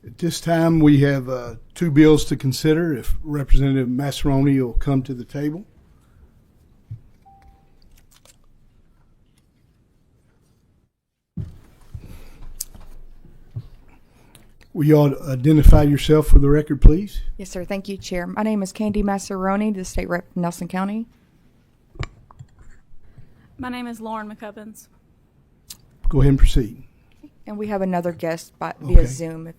At this time, we have two bills to consider. If Representative Massaroni will come to the table. Will you all identify yourself for the record, please? Yes, sir. Thank you, Chair. My name is Candy Massaroni, the State Rep from Nelson County. My name is Lauren McCubbins. Go ahead and proceed. And we have another guest via Zoom.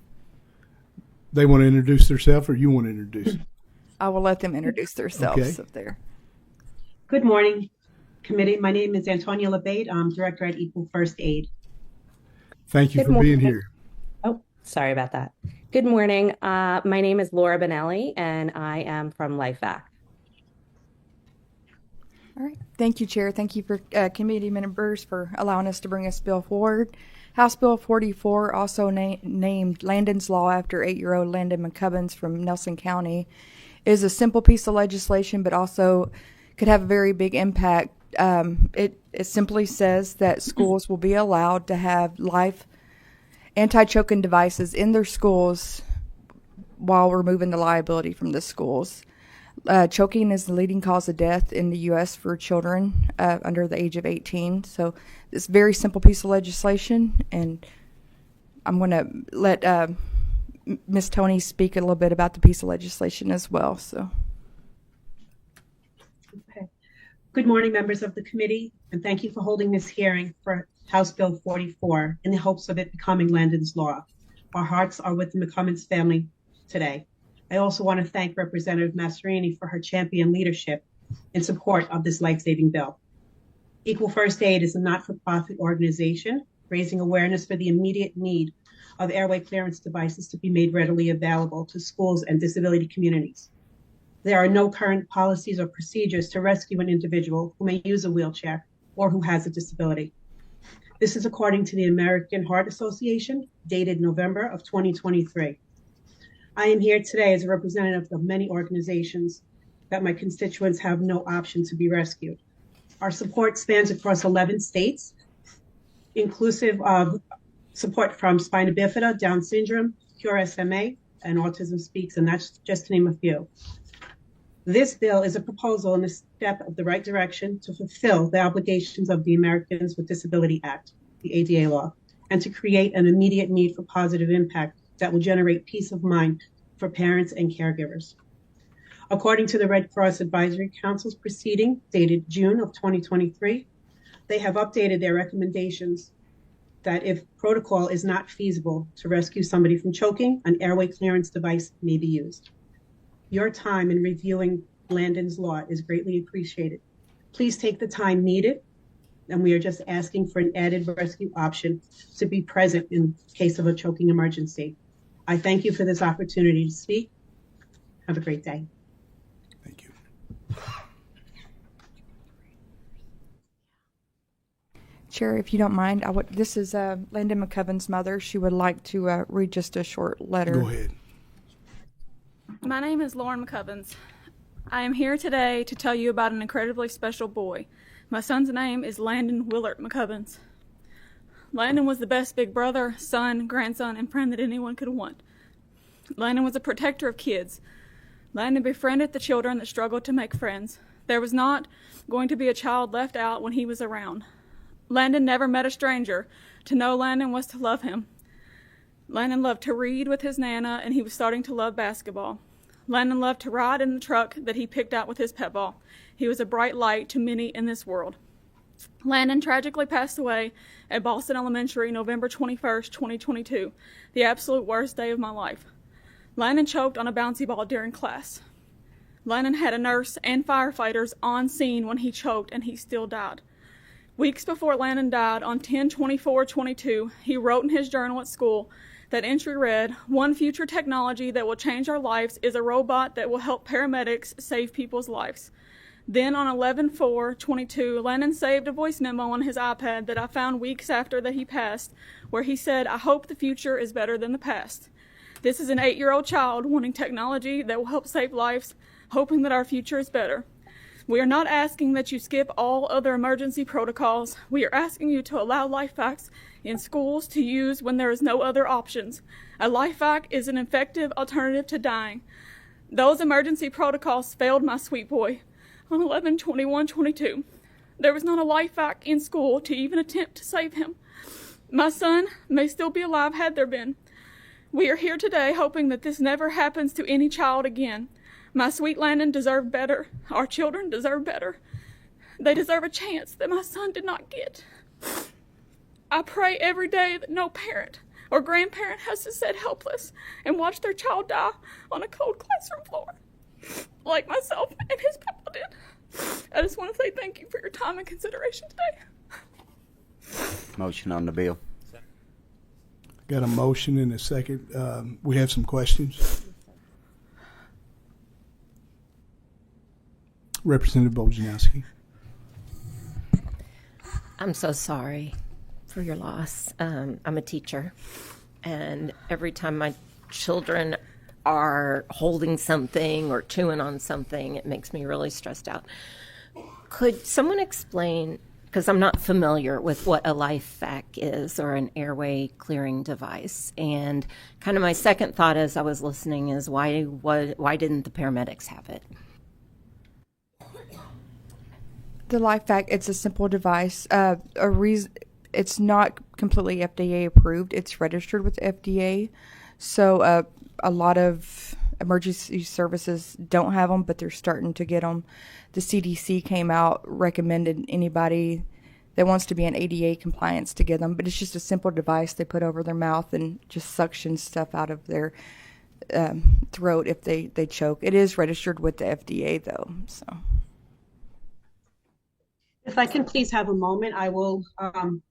They want to introduce themselves, or you want to introduce? I will let them introduce themselves up there. Good morning, committee. My name is Antonia LeBate. I'm director at Equal First Aid. Thank you for being here. Oh, sorry about that. Good morning. My name is Laura Benelli, and I am from LifeVac. All right. Thank you, Chair. Thank you for committee members for allowing us to bring this bill forward. House Bill 44, also named Landon's Law after 8-year-old Landon McCubbins from Nelson County, is a simple piece of legislation, but also could have a very big impact. It simply says that schools will be allowed to have live anti-choking devices in their schools while removing the liability from the schools. Choking is the leading cause of death in the U.S. for children under the age of 18. So it's a very simple piece of legislation, and I'm going to let Ms. Tony speak a little bit about the piece of legislation as well. So, okay. Good morning, members of the committee, and thank you for holding this hearing for House Bill 44 in the hopes of it becoming Landon's Law. Our hearts are with the McCubbins family today. I also want to thank Representative Massarini for her champion leadership in support of this life-saving bill. Equal First Aid is a not-for-profit organization raising awareness for the immediate need of airway clearance devices to be made readily available to schools and disability communities. There are no current policies or procedures to rescue an individual who may use a wheelchair or who has a disability. This is according to the American Heart Association, dated November of 2023. I am here today as a representative of many organizations that my constituents have no option to be rescued. Our support spans across 11 states, inclusive of support from spina bifida, Down syndrome, Cure SMA, and Autism Speaks, and that's just to name a few. This bill is a proposal and a step of the right direction to fulfill the obligations of the Americans with Disability Act, the ADA law, and to create an immediate need for positive impact that will generate peace of mind for parents and caregivers. According to the Red Cross Advisory Council's proceeding dated June of 2023, they have updated their recommendations that if protocol is not feasible to rescue somebody from choking, an airway clearance device may be used. Your time in reviewing Landon's Law is greatly appreciated. Please take the time needed, and we are just asking for an added rescue option to be present in case of a choking emergency. I thank you for this opportunity to speak. Have a great day. Thank you. Chair, if you don't mind, this is Landon McCubbins' mother. She would like to read just a short letter. Go ahead. My name is Lauren McCubbins. I am here today to tell you about an incredibly special boy. My son's name is Landon Willard McCubbins. Landon was the best big brother, son, grandson, and friend that anyone could want. Landon was a protector of kids. Landon befriended the children that struggled to make friends. There was not going to be a child left out when he was around. Landon never met a stranger. To know Landon was to love him. Landon loved to read with his Nana, and he was starting to love basketball. Landon loved to ride in the truck that he picked out with his pet ball. He was a bright light to many in this world. Landon tragically passed away at Boston Elementary November 21st, 2022, the absolute worst day of my life. Landon choked on a bouncy ball during class. Landon had a nurse and firefighters on scene when he choked, and he still died. Weeks before Landon died, on 10/24/22, he wrote in his journal at school that entry read, "One future technology that will change our lives is a robot that will help paramedics save people's lives." Then on 11/4/22, Landon saved a voice memo on his iPad that I found weeks after that he passed, where he said, "I hope the future is better than the past." This is an 8-year-old child wanting technology that will help save lives, hoping that our future is better. We are not asking that you skip all other emergency protocols. We are asking you to allow LifeVacs in schools to use when there is no other options. A LifeVac is an effective alternative to dying. Those emergency protocols failed my sweet boy on 11/21/22. There was not a LifeVac in school to even attempt to save him. My son may still be alive had there been. We are here today hoping that this never happens to any child again. My sweet Landon deserved better. Our children deserve better. They deserve a chance that my son did not get. I pray every day that no parent or grandparent has to sit helpless and watch their child die on a cold classroom floor, like myself and his papa did. I just want to say thank you for your time and consideration today. Motion on the bill. Got a motion and a second. We have some questions. Representative Bojanowski. I'm so sorry for your loss. I'm a teacher, and every time my children are holding something or chewing on something, it makes me really stressed out. Could someone explain, because I'm not familiar with what a LifeVac is or an airway clearing device, and kind of my second thought as I was listening is why didn't the paramedics have it? The LifeVac, it's a simple device. It's not completely FDA approved. It's registered with the FDA. So a lot of emergency services don't have them, but they're starting to get them. The CDC came out, recommended anybody that wants to be in ADA compliance to get them. But it's just a simple device they put over their mouth and just suction stuff out of their throat if they choke. It is registered with the FDA, though. So. If I can please have a moment, I will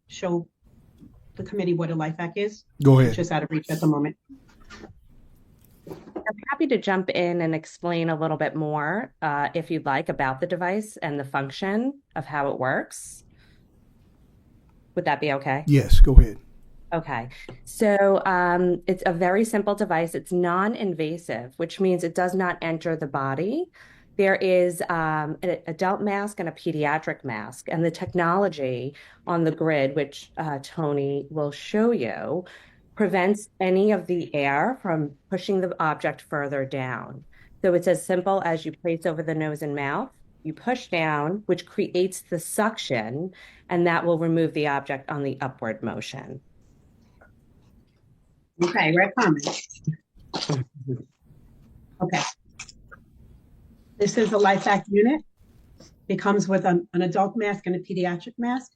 show the committee what a LifeVac is. Go ahead. It's just out of reach at the moment. I'm happy to jump in and explain a little bit more, if you'd like, about the device and the function of how it works. Would that be okay? Yes, go ahead. Okay. So it's a very simple device. It's non-invasive, which means it does not enter the body. There is an adult mask and a pediatric mask, and the technology on the grid, which Tony will show you, prevents any of the air from pushing the object further down. So it's as simple as you place over the nose and mouth, you push down, which creates the suction, and that will remove the object on the upward motion. Okay, red comment. Okay. This is a LifeVac unit. It comes with an adult mask and a pediatric mask.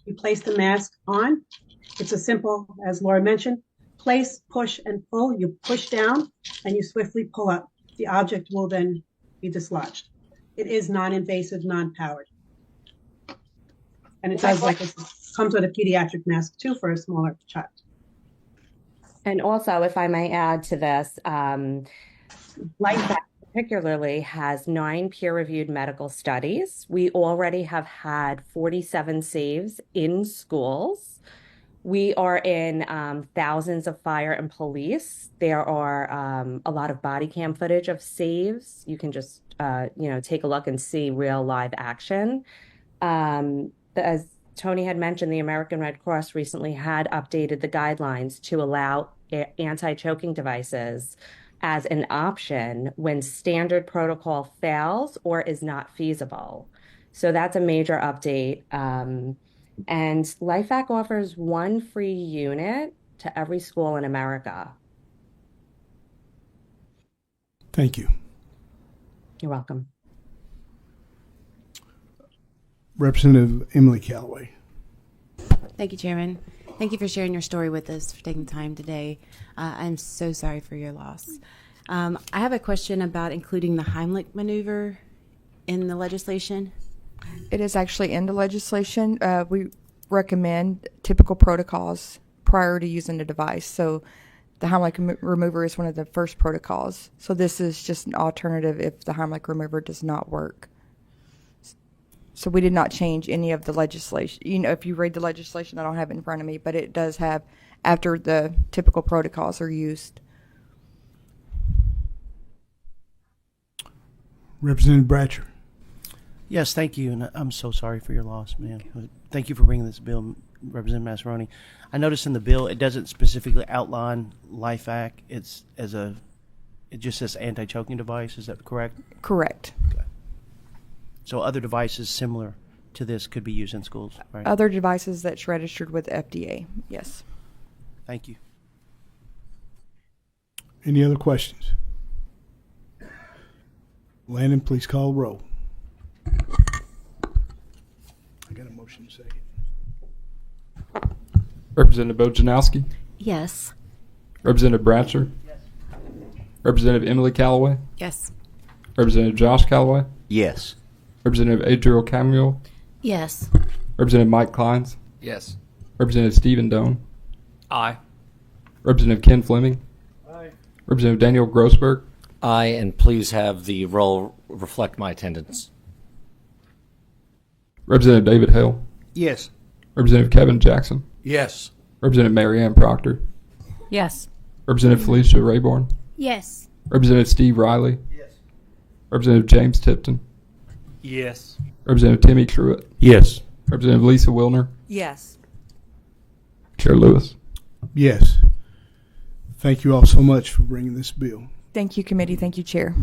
You place the mask on. It's a simple, as Laura mentioned, place, push, and pull. You push down and you swiftly pull up. The object will then be dislodged. It is non-invasive, non-powered. And it does comes with a pediatric mask too for a smaller child. And also, if I may add to this, LifeVac particularly has 9 peer-reviewed medical studies. We already have had 47 saves in schools. We are in thousands of fire and police. There are a lot of body cam footage of saves. You can just take a look and see real live action. As Tony had mentioned, the American Red Cross recently had updated the guidelines to allow anti-choking devices as an option when standard protocol fails or is not feasible. So that's a major update. And LifeVac offers 1 free unit to every school in America. Thank you. You're welcome. Representative Emily Callaway. Thank you, Chairman. Thank you for sharing your story with us, for taking time today. I'm so sorry for your loss. I have a question about including the Heimlich maneuver in the legislation. It is actually in the legislation. We recommend typical protocols prior to using the device. So the Heimlich remover is one of the first protocols. So this is just an alternative if the Heimlich remover does not work. So we did not change any of the legislation. You know, if you read the legislation, I don't have it in front of me, but it does have after the typical protocols are used. Representative Bratcher. Yes, thank you, and I'm so sorry for your loss, man. Thank you for bringing this bill, Representative Massaroni. I noticed in the bill it doesn't specifically outline LifeAct. It just says anti-choking device. Is that correct? Correct. Okay. So other devices similar to this could be used in schools, right? Other devices that's registered with FDA. Yes. Thank you. Any other questions? Landon, please call the roll. I got a motion second. Representative Bojanowski, Yes. Representative Bratcher, Representative Emily Callaway, Yes. Representative Josh Callaway, Yes. Representative Adriel Camuel, Yes. Representative Mike Kleins, Yes. Representative Stephen Doan, Aye. Representative Ken Fleming, Representative Daniel Grossberg, Aye, and please have the roll reflect my attendance. Representative David Hale, Yes. Representative Kevin Jackson, Yes. Representative Mary Ann Proctor, Yes. Representative Felicia Rayborn, Yes. Representative Steve Riley, Representative James Tipton, Yes. Representative Timmy Truitt, Yes. Representative Lisa Wilner, Yes. Chair Lewis. Yes. Thank you all so much for bringing this bill. Thank you, committee. Thank you, Chair.